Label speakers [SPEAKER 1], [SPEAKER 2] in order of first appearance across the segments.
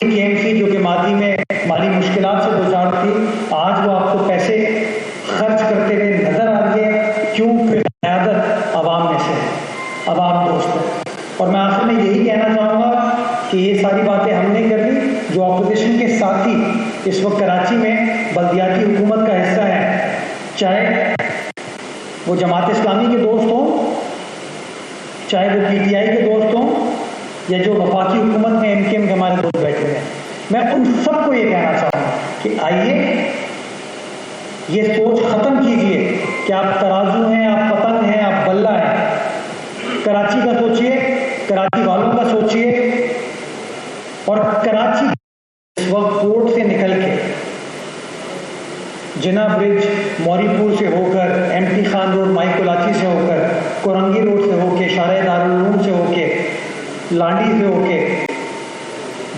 [SPEAKER 1] KMC जो कि मादी में माली मुश्किलात से गुजार थी, आज वो आपको पैसे खर्च करते हुए नजर आ रही है। क्यों? फिर क़यादत अवाम में से, अवाम दोस्त है। और मैं आखिर में यही कहना चाहूँगा कि ये सारी बातें हमने कर ली, जो अपोजिशन के साथी इस वक्त कराची में बल्दियाती हुकूमत का हिस्सा है, चाहे वो जमात इस्लामी के दोस्त हों, चाहे वो PTI के दोस्त हों, या जो वफाकी हुकूमत में MKM के हमारे दोस्त बैठे हुए हैं, मैं उन सबको ये कहना चाहूँगा कि आइए ये सोच ख़त्म कीजिए कि आप तराजू हैं, आप पतंग हैं, आप बल्ला हैं। कराची का सोचिए, कराची वालों का सोचिए। और कराची इस वक्त पोर्ट से निकल के जिना ब्रिज, मौरीपुर से होकर, MT खान रोड, माइकोलाची से होकर, कोरंगी रोड से होके, शारे दारुल उलूम से होके, लांडी से होके,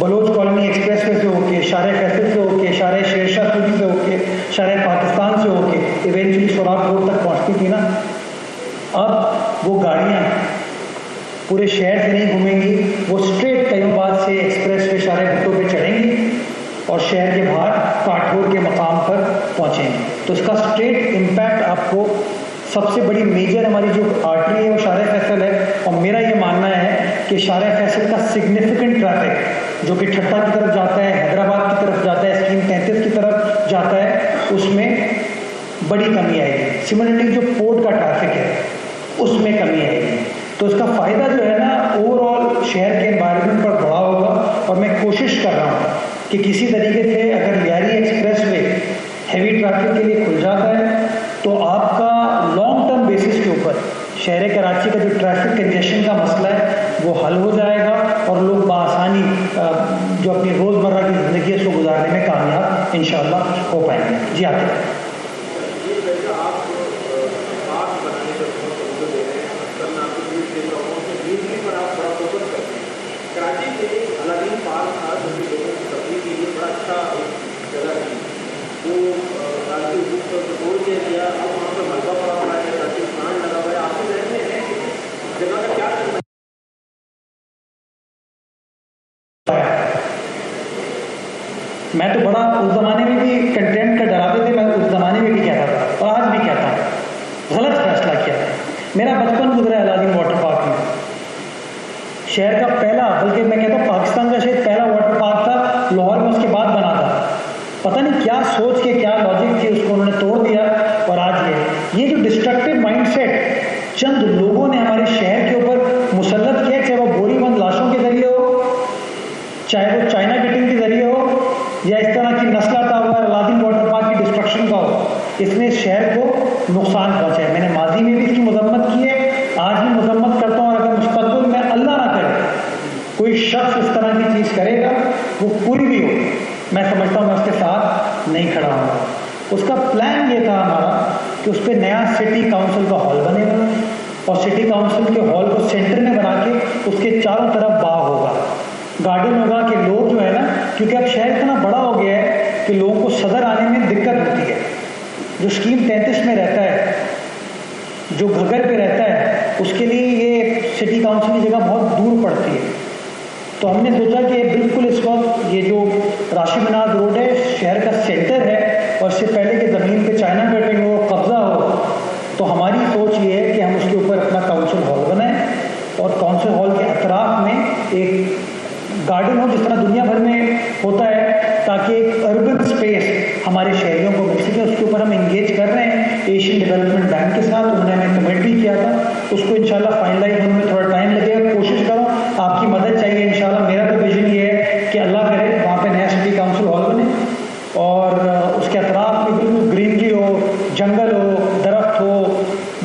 [SPEAKER 1] बलोच कॉलोनी एक्सप्रेसवे से होके, शारे फैसल से होके, शारे शेरशाह सूरी से होके, शारे पाकिस्तान से होके इवेंचुअली सोराख रोड तक पहुंचती थी ना। अब वो गाड़ियां पूरे शहर से नहीं घूमेंगी, वो स्ट्रेट कयूमाबाद से एक्सप्रेसवे शारे भुट्टो पे चढ़ेंगी और शहर के बाहर काठोर के मकाम पर पहुंचेंगे। तो इसका स्ट्रेट इम्पैक्ट आपको, सबसे बड़ी मेजर हमारी जो आर्टरी है वो शारे फैसल है। और मेरा ये मानना है कि शारे फैसल का सिग्निफिकेंट ट्रैफिक जो कि ठट्टा की तरफ जाता है, हैदराबाद की तरफ जाता है, स्कीम 33 की तरफ जाता है, उसमें बड़ी कमी आएगी। सिमिलरली जो पोर्ट का ट्रैफिक है उसमें कमी आएगी। तो इसका फ़ायदा जो है ना ओवरऑल शहर के एनवायरनमेंट पर बड़ा होगा। और मैं कोशिश कर रहा हूँ कि किसी तरीके से अगर लियारी एक्सप्रेसवे हैवी ट्रैफिक के लिए खुल जाता है तो आपका लॉन्ग टर्म बेसिस के ऊपर शहर कराची का जो ट्रैफिक कंजेशन का मसला है वो हल हो जाएगा और लोग बआसानी जो अपनी रोज़मर्रा की ज़िंदगी है उसको गुजारने में कामयाब इंशाअल्लाह हो पाएंगे। जी आते हैं।
[SPEAKER 2] कराची से अलादीन पार्क था जो कि लोगों की तफरीह के लिए बड़ा अच्छा जगह थी, वो राजकीय उद्योग को तोड़ दिया गया। अब वहाँ पर मलबा पड़ा हुआ है, कराची प्लांट लगा हुआ है। आपके रहने हैं कि जगह का क्या करना?
[SPEAKER 1] मैं तो बड़ा उस ज़माने में भी कंटेंट का डराते थे, मैं उस ज़माने में भी कहता था और आज भी कहता हूँ, गलत फैसला किया था। मेरा बचपन गुजरा अलादीन वाटर पार्क में, शहर का पहला, बल्कि मैं कहता हूँ पाकिस्तान का शायद पहला वाटर पार्क था, लाहौर में उसके बाद बना था। पता नहीं क्या सोच के, क्या लॉजिक थी, उसको उन्होंने तोड़ दिया। और आज ये जो डिस्ट्रक्टिव माइंडसेट चंद लोगों ने हमारे शहर के ऊपर मुसल्लत किया, चाहे वो बोरीबंद लाशों के जरिए हो, चाहे वो चाइना गेटिंग के जरिए हो, या इस तरह की नस्ला टावर, अलादीन वाटर पार्क की डिस्ट्रक्शन का हो, इसने इस शहर को नुकसान पहुंचा है। मैंने माजी में भी इसकी मजम्मत की है, आज भी मजम्मत करता हूँ। और अगर मुस्तक़बिल में अल्लाह ना करे कोई शख्स इस तरह की चीज़ करेगा, वो कोई भी हो, मैं समझता हूँ मैं उसके साथ नहीं खड़ा हूँगा। उसका प्लान ये था हमारा कि उस पर नया सिटी काउंसिल का हॉल बनेगा और सिटी काउंसिल के हॉल को सेंटर में बना के उसके चारों तरफ बाग होगा, गार्डन होगा, कि लोग जो है ना, क्योंकि अब शहर इतना बड़ा हो गया है कि लोगों को सदर आने में दिक्कत होती है। जो स्कीम 33 में रहता है, जो घगर पे रहता है, उसके लिए ये सिटी काउंसिल की जगह बहुत दूर पड़ती है। तो हमने सोचा कि बिल्कुल इस वक्त ये जो राशि मिनाज रोड है शहर का सेंटर है और इससे पहले कि ज़मीन पे चाइना गेटिंग हो, कब्जा हो, तो हमारी सोच ये है कि हम उसके ऊपर अपना काउंसिल हॉल बनाएं और काउंसिल हॉल के अतराफ में एक गार्डन हो जिस तरह दुनिया भर में होता है, ताकि एक अर्बन स्पेस हमारे शहरियों को मिल सके। उसके ऊपर हम इंगेज कर रहे हैं एशियन डेवलपमेंट बैंक के साथ, उन्होंने हमें कमेंट भी किया था। उसको इंशाल्लाह फाइनलाइज होने में थोड़ा टाइम लगेगा, कोशिश करो, आपकी मदद चाहिए इंशाल्लाह। मेरा तो विजन ये है कि अल्लाह करे वहाँ पे नया सिटी काउंसिल हॉल बने और उसके अतराफ में बिल्कुल ग्रीनरी हो, जंगल हो, दरख्त हो,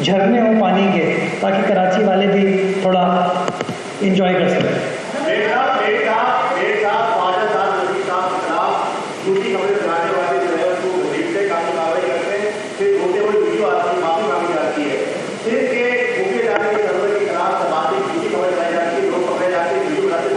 [SPEAKER 1] झरने हो पानी के, ताकि कराची वाले भी थोड़ा इंजॉय कर सकें।
[SPEAKER 2] सिर्फ के मुख्य जाने के सर्वर की खिलाफ बातें झूठी खबर लाई जाती है, लोग पकड़े जाते हैं, वीडियो बनाते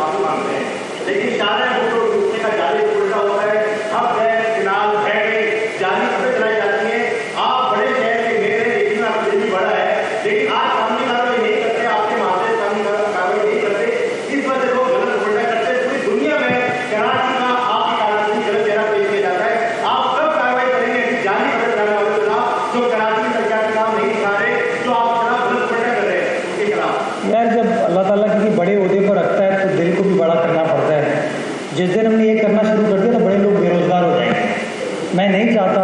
[SPEAKER 1] जिस दिन हमने ये करना शुरू कर दिया तो बड़े लोग बेरोज़गार हो जाएंगे। मैं नहीं चाहता।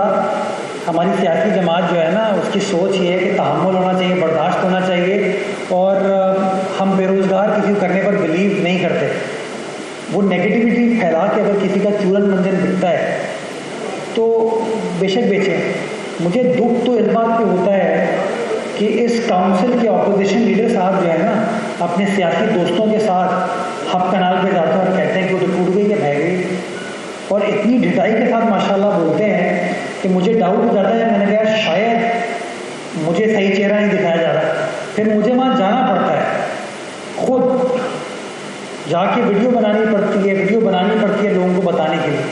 [SPEAKER 1] हमारी सियासी जमात जो है ना, उसकी सोच ये है कि तहम्मुल होना चाहिए, बर्दाश्त होना चाहिए, और हम बेरोज़गार किसी को करने पर बिलीव नहीं करते। वो नेगेटिविटी फैला के अगर किसी का चूरन मंजन बिकता है तो बेशक बेचें। मुझे दुख तो इस बात पे होता है कि इस काउंसिल के ऑपोजिशन लीडर साहब जो है ना, अपने सियासी दोस्तों के साथ हब कनाल पे जाते हैं और कहते हैं कि वो तो टूट गई, कि बह गई, और इतनी ढिठाई के साथ माशाल्लाह बोलते हैं कि मुझे डाउट हो जाता है। मैंने कहा शायद मुझे सही चेहरा नहीं दिखाया जा रहा, फिर मुझे वहाँ जाना पड़ता है, खुद जाके वीडियो बनानी पड़ती है लोगों को बताने के लिए।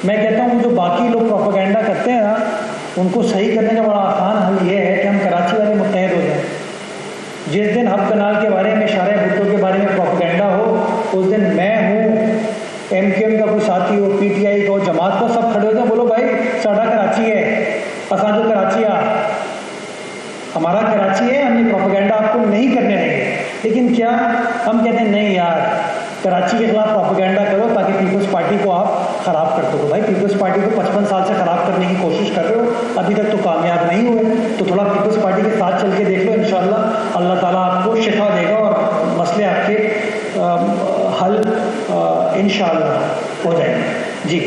[SPEAKER 1] मैं कहता हूँ जो बाकी लोग प्रोपेगेंडा करते हैं ना, उनको सही करने का बड़ा आसान हल ये है कि हम कराची वाले मुत्तहद हो जाएं। जिस दिन हब कनाल के बारे में, शारे भुट्टो के बारे में प्रोपेगेंडा हो, उस दिन मैं हूँ, MQM का कोई साथी हो, PTI का हो, जमात का, सब खड़े हो जाए, बोलो भाई साडा कराची है, असा जो कराची आ, हमारा कराची है, हम ये प्रोपेगेंडा आपको नहीं करने देंगे। लेकिन क्या हम कहते हैं नहीं यार, कराची के खिलाफ प्रोपेगेंडा करो ताकि पीपल्स पार्टी को आप ख़राब कर दो। भाई पीपल्स पार्टी को 55 साल से ख़राब करने की कोशिश कर रहे हो, अभी तक तो कामयाब नहीं हुए, तो थोड़ा पीपल्स पार्टी के साथ चल के देख लो, इंशाल्लाह अल्लाह ताला आपको शिफा देगा और मसले आपके हल इंशाल्लाह हो जाएंगे। जी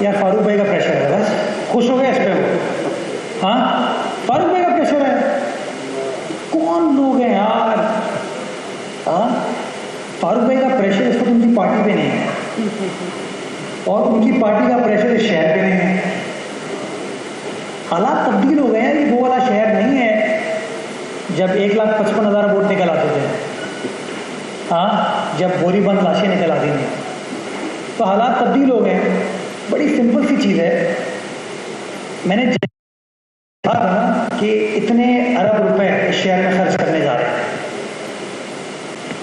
[SPEAKER 1] यार फारूक भाई का प्रेशर है, बस खुश हो गए इस पे वो। हाँ, फारूक भाई का प्रेशर है, कौन लोग हैं यार। हाँ, फारूक भाई का प्रेशर इस वक्त उनकी पार्टी पे नहीं है, और उनकी पार्टी का प्रेशर इस शहर पे नहीं है। हालात तब्दील हो गए हैं, ये वो वाला शहर नहीं है जब 1,55,000 वोट निकल आते थे। हाँ, जब बोरी बंद लाशें निकल आती थी, तो हालात तब्दील हो गए हैं। बड़ी सिंपल सी चीज़ है, मैंने कहा था ना कि इतने अरब रुपए इस शहर में खर्च करने जा रहे हैं।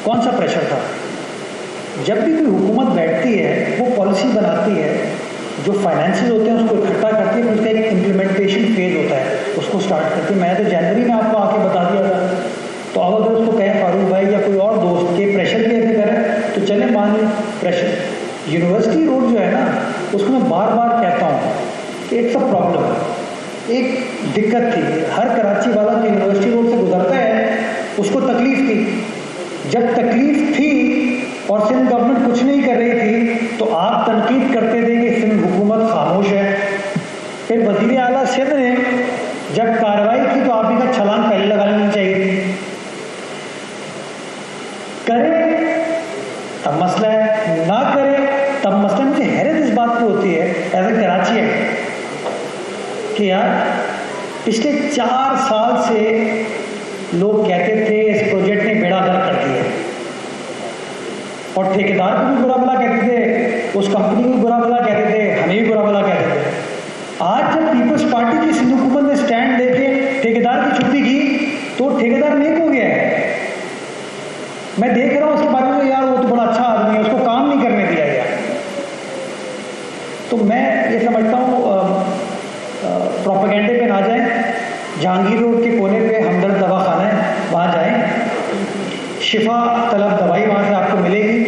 [SPEAKER 1] कौन सा प्रेशर था? जब भी कोई हुकूमत बैठती है, वो पॉलिसी बनाती है, जो फाइनेंसेस होते हैं उसको इकट्ठा करती है, फिर उसका एक इम्प्लीमेंटेशन फेज होता है, उसको स्टार्ट करती है। मैंने तो जनवरी में आपको आके बता दिया था। तो अब अगर उसको कहें फारूक भाई या कोई और दोस्त के प्रेशर भी ऐसे करें तो चले, मान ली प्रेशर। यूनिवर्सिटी रोड जो है ना, उसको मैं बार बार कहता हूँ कि इट्स अ प्रॉब्लम, एक दिक्कत थी। हर कराची वाला जो यूनिवर्सिटी रोड से गुजरता है उसको तकलीफ थी। जब तकलीफ थी और सिंध गवर्नमेंट कुछ नहीं कर रही थी तो आप तनकीद करते थे कि सिंध हुकूमत खामोश है। फिर वज़ीर आला सिंध ने जब कार्रवाई की तो आप ही का छलांग पहले लगा लेनी चाहिए थी। करे तब मसला है, ना करे तब मसला। मुझे हैरत इस बात की होती है एज ए कराची है कि यार पिछले 4 साल से लोग कहते थे इस प्रोजेक्ट ने बेड़ा गर्क कर दिया, और ठेकेदार को भी बुरा भला कहते थे, उस कंपनी को भी बुरा भला कहते थे, हमें भी बुरा भला कहते थे। आज जब पीपल्स पार्टी की सिंध हुकूमत ने स्टैंड लेके ठेकेदार की छुट्टी की तो ठेकेदार नेक हो गया है। मैं देख रहा हूँ उसके बारे में, यार वो तो बड़ा अच्छा आदमी है, उसको काम नहीं करने दिया गया। तो मैं ये समझता हूँ प्रोपेगेंडे पे ना जाएं। जहांगीर रोड के कोने पे हमदर्द दवाखाना है, वहाँ जाएं, शिफा तलब दवाई वहाँ से आपको मिलेगी।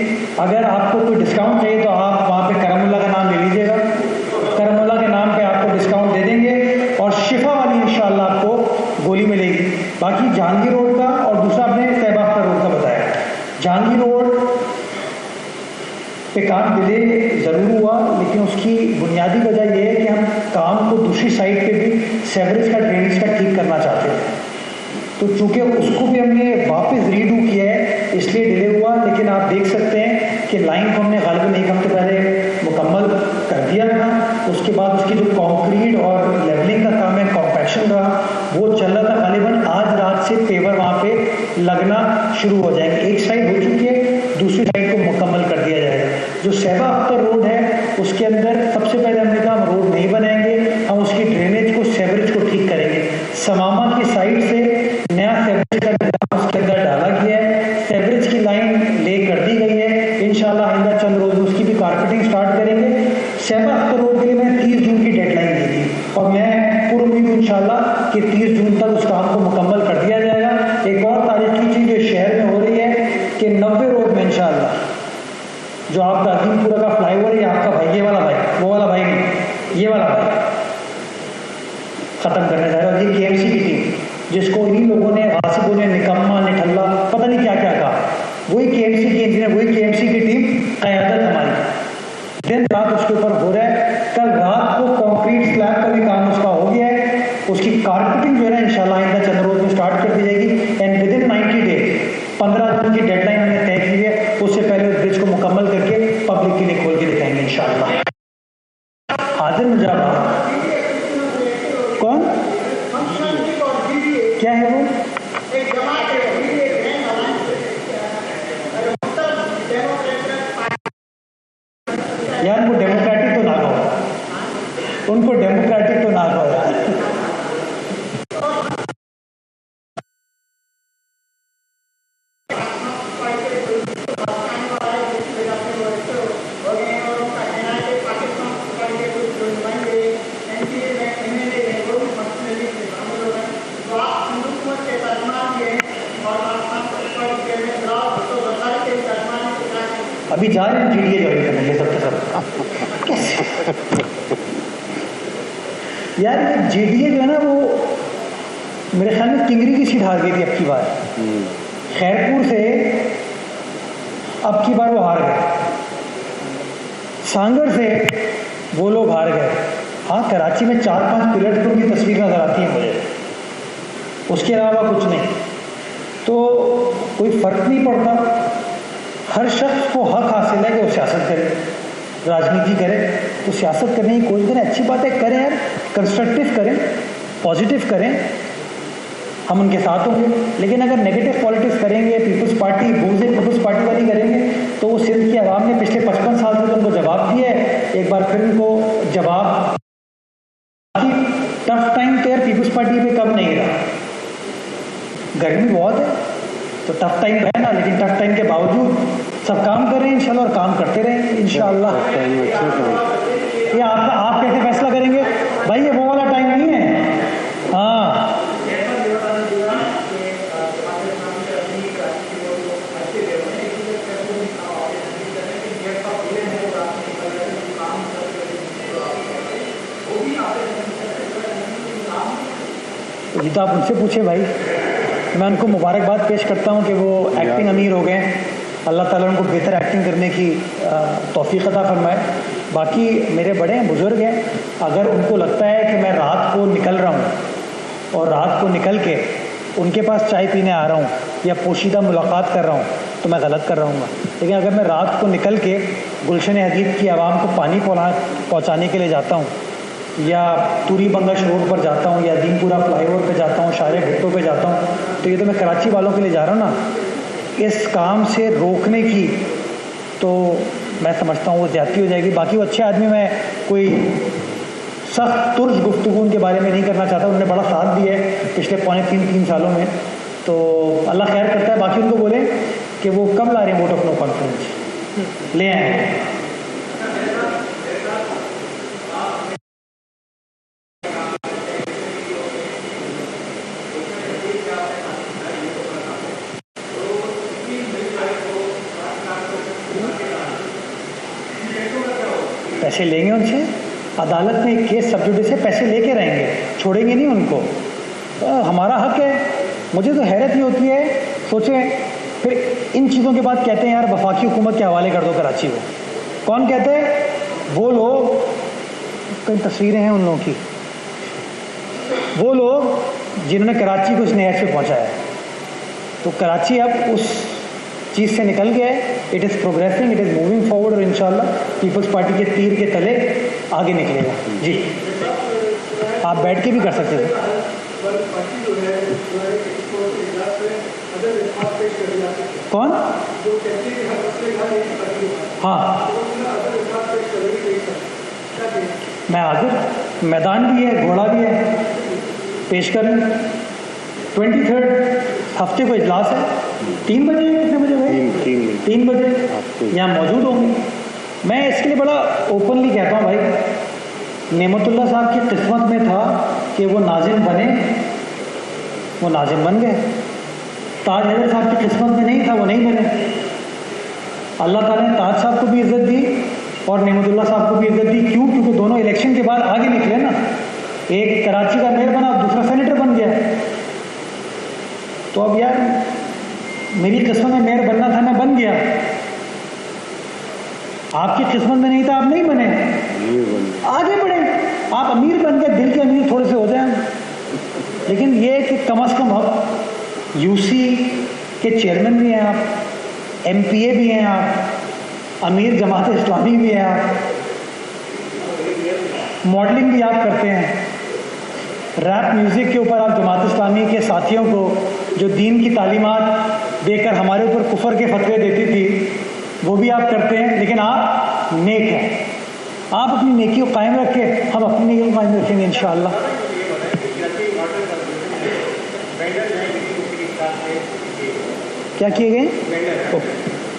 [SPEAKER 1] अगर आपको कोई डिस्काउंट चाहिए तो आप वहाँ पे करमुल्ला का नाम ले लीजिएगा, करमुल्ला के नाम पे आपको डिस्काउंट दे देंगे और शिफा वाली इंशाल्लाह आपको गोली मिलेगी। बाकी जहांगीर रोड का और दूसरा आपने तैयबा अख्तर रोड का बताया। जहांगीर रोड पे काम डिले ज़रूर हुआ, लेकिन उसकी बुनियादी वजह यह है कि हम काम को दूसरी साइड पे भी सेवरेज का, ड्रेनेज का ठीक करना चाहते हैं। तो चूँकि उसको भी हमने वापस रीडू किया है इसलिए डिले हुआ। लेकिन आप देख सकते हैं कि लाइन को हमने गालिबन 1 हफ्ते पहले मुकम्मल कर दिया था। उसके बाद उसकी जो कंक्रीट और लेवलिंग का काम है, कॉम्पैक्शन का, वो चल रहा था। गालिबन आज रात से पेवर वहाँ पे लगना शुरू हो जाएंगे। एक साइड हो चुकी है, दूसरी साइड को मुकम्मल कर दिया जाएगा। जो तैयबा अख्तर रोड है उसके अंदर सबसे पहले हमने कहा हम रोड नहीं बनाएंगे, हम उसकी ड्रेनेज को, सेवरेज को ठीक करेंगे। समामा की साइड से नया सेवरेज का निजाम उसके अंदर डाला गया है। सेवरेज की लाइन शहबाज अख्तर रोड के लिए मैंने 30 जून की डेडलाइन दी थी और मैं पूरी इंशाल्लाह कि 30 जून तक उस काम को मुकम्मल कर दिया जाएगा। एक और तारीखी चीज़ जो शहर में हो रही है कि 90 रोड में इंशाल्लाह जो आपका अजीमपुरा का फ्लाईओवर है, आपका भाई ये वाला भाई, वो वाला भाई नहीं, ये वाला भाई ख़त्म करने जा रहा है। और ये KMC की टीम जिसको इन्हीं लोगों ने, आसिफों ने निकम्मा निठल्ला पता नहीं क्या क्या कहा, वही KMC की इंजीनियर, वही KMC की टीम क़यादत हमारी दिन रात उसके ऊपर हो रहा है। कल रात को कंक्रीट स्लैब का भी काम उसका हो गया है, उसकी कारपेटिंग जो है ना इंशाल्लाह आइंदा चंद रोज में स्टार्ट कर दी जाएगी। एंड विद इन 90 डेज 15 दिन की डेडलाइन हमने तय की है, उससे पहले उस ब्रिज को मुकम्मल करके पब्लिक के लिए खोल के दिखाएंगे इंशाल्लाह। हाजिर मुजाबा कौन क्या है वो? यार उनको डेमोक्रेटिक तो ना कहो, उनको डेमोक्रेटिक तो ना कहो यार। अभी जा रहे हैं GDA ज्वाइन करने ये सबके सब कैसे यार ये GDA जो है ना वो मेरे ख्याल में टिंगरी की सीट हार गई थी अब की बार, खैरपुर से अब की बार वो हार गए, सांगड़ से वो लोग हार गए। हाँ कराची में 4-5 पिलट तो उनकी तस्वीर नजर आती है मुझे, उसके अलावा कुछ नहीं। तो कोई फर्क नहीं पड़ता, हर शख्स को हक हासिल है कि वो सियासत करे, राजनीति करे, तो सियासत करने की कोशिश करें, अच्छी बातें करें यार, कंस्ट्रक्टिव करें, पॉजिटिव करें, हम उनके साथ होंगे। लेकिन अगर नेगेटिव पॉलिटिक्स करेंगे, पीपल्स पार्टी बूझे पीपल्स पार्टी वाली करेंगे, तो वो सिंध की आवाम ने पिछले 55 साल से उनको जवाब दिया है, एक बार फिर उनको जवाब। टफ टाइम तो यार पीपल्स पार्टी पे कब नहीं रहा, गर्मी बहुत है तो टफ टाइम है ना, लेकिन टफ टाइम के बावजूद सब काम कर रहे हैं इंशाल्लाह और काम करते रहेंगे इंशाल्लाह। ये आप कैसे फैसला करेंगे भाई, ये वो वाला टाइम नहीं है। हाँ ये तो आप उनसे पूछे भाई, मैं उनको मुबारकबाद पेश करता हूँ कि वो एक्टिंग अमीर हो गए, अल्लाह ताला उनको बेहतर एक्टिंग करने की तौफीक अता फरमाए। बाकी मेरे बड़े हैं, बुज़ुर्ग हैं, अगर उनको लगता है कि मैं रात को निकल रहा हूँ और रात को निकल के उनके पास चाय पीने आ रहा हूँ या पोशीदा मुलाकात कर रहा हूँ तो मैं गलत कर रहा हूँ। लेकिन अगर मैं रात को निकल के गुलशन हदीद की आवाम को पानी पहुँचाने के लिए जाता हूँ या तूरी बंगश रोड पर जाता हूँ या दीनपुरा फ्लाईओवर पे जाता हूँ, शारे भुट्टो पे जाता हूँ, तो ये तो मैं कराची वालों के लिए जा रहा हूँ ना, इस काम से रोकने की तो मैं समझता हूँ वो ज़्यादती हो जाएगी। बाकी वो अच्छे आदमी, मैं कोई सख्त तुर्ज गुफ्तगू उनके बारे में नहीं करना चाहता, उन्होंने बड़ा साथ दिया है पिछले 3.5 सालों में, तो अल्लाह खैर करता है। बाकी उनको बोले कि वो कब ला रहे हैं वोट ऑफ नो कॉन्फिडेंस, ले आए। पैसे लेंगे उनसे, अदालत में एक केस सब जुडिस से पैसे लेके रहेंगे, छोड़ेंगे नहीं उनको, हमारा हक है। मुझे तो हैरत ही होती है, सोचें फिर इन चीज़ों के बाद कहते हैं यार वफाकी हुकूमत के हवाले कर दो कराची को। कौन कहते हैं? वो लोग, कई तस्वीरें हैं उन लोगों की, वो लोग जिन्होंने कराची को इस नहर से पहुँचाया। तो कराची अब उस चीज़ से निकल गया है, it is progressing, it is moving forward, और इंशाल्लाह पीपल्स पार्टी के तीर के तले आगे निकलेगा। जी आप बैठ के भी कर सकते थे। कौन? हाँ मैं हाजिर, मैदान भी है, घोड़ा भी है, पेश करें। 23 हफ्ते को इजलास है, 3 बजे, कितने बजे भाई? 3 बजे यहाँ मौजूद होंगे। मैं इसके लिए बड़ा ओपनली कहता हूँ भाई, नेमतुल्लाह साहब की किस्मत में था कि वो नाजिम बने, वो नाजिम बन गए। ताज हैदर साहब की किस्मत में नहीं था, वो नहीं बने। अल्लाह ताला ने ताज साहब को भी इज़्ज़त दी और नेमतुल्लाह साहब को भी इज़्ज़त दी। क्यों? क्योंकि दोनों इलेक्शन के बाद आगे निकले ना। एक कराची का मेयर बना, दूसरा सेनेटर बन गया। तो अब यार मेरी किस्मत में मेयर बनना था, मैं बन गया। आपकी किस्मत में नहीं था, आप नहीं बने, आगे बढ़े। आप अमीर बन गए, दिल के अमीर थोड़े से हो जाए, लेकिन ये कि कम अज़ कम अब यूसी के चेयरमैन भी हैं आप, एमपीए भी हैं आप, अमीर जमात इस्लामी भी हैं आप, मॉडलिंग भी आप करते हैं, रैप म्यूज़िक के ऊपर आप जमात इस्लामी के साथियों को जो दीन की तालीमात देकर हमारे ऊपर कुफर के फतवे देती थी वो भी आप करते हैं। लेकिन आप नेक हैं, आप अपनी नेकी को कायम रखें, हम अपनी नेकी को कायम रखेंगे इंशाअल्लाह। क्या किए गए?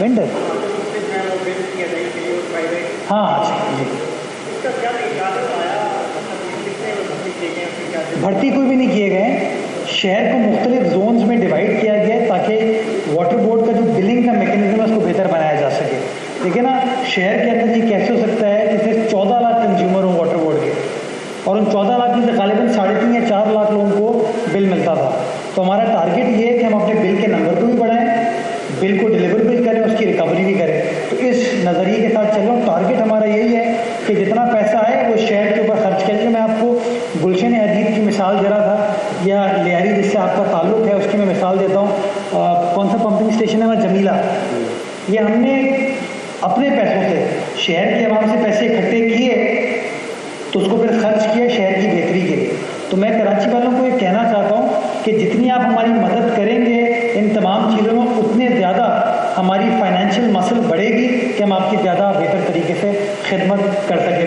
[SPEAKER 1] वेंडर, हाँ जी। भर्ती कोई भी नहीं किए गए। शहर को मुख्तलिफ जोन्स में डिवाइड किया गया है ताकि वाटर बोर्ड का जो बिलिंग का मैकेनिज्म है उसको बेहतर बनाया जा सके। देखिए ना, शहर के अंदर ये कैसे हो सकता है कि सिर्फ 14 लाख कंज्यूमर हों वाटर बोर्ड के, और उन 14 लाख में से गालिबन 3.5 या 4 लाख लोगों को बिल मिलता था। तो हमारा टारगेट ये है कि हम अपने बिल के नंबर को भी बढ़ाएं, बिल को डिलीवरेबल करें, उसकी रिकवरी भी करें। तो इस नज़रिए के साथ चलो। टारगेट हमारा यही है कि जितना पैसा आए वो शहर के ऊपर खर्च करिए। मैं आपको गुलशन हदीद की मिसाल जरा था, या लियारी जिससे आपका ताल्लुक़ है उसकी मैं मिसाल देता हूँ। कौन सा पंपिंग स्टेशन है वहाँ, जमीला। ये हमने अपने पैसों से, शहर के अवाम से पैसे इकट्ठे किए तो उसको फिर खर्च किया शहर की बेहतरी के लिए। तो मैं कराची वालों को ये कहना चाहता हूँ कि जितनी आप हमारी मदद करेंगे इन तमाम चीज़ों में, उतने ज़्यादा हमारी फाइनेंशियल मसल बढ़ेगी कि हम आपकी ज़्यादा बेहतर तरीके से खिदमत कर सकें।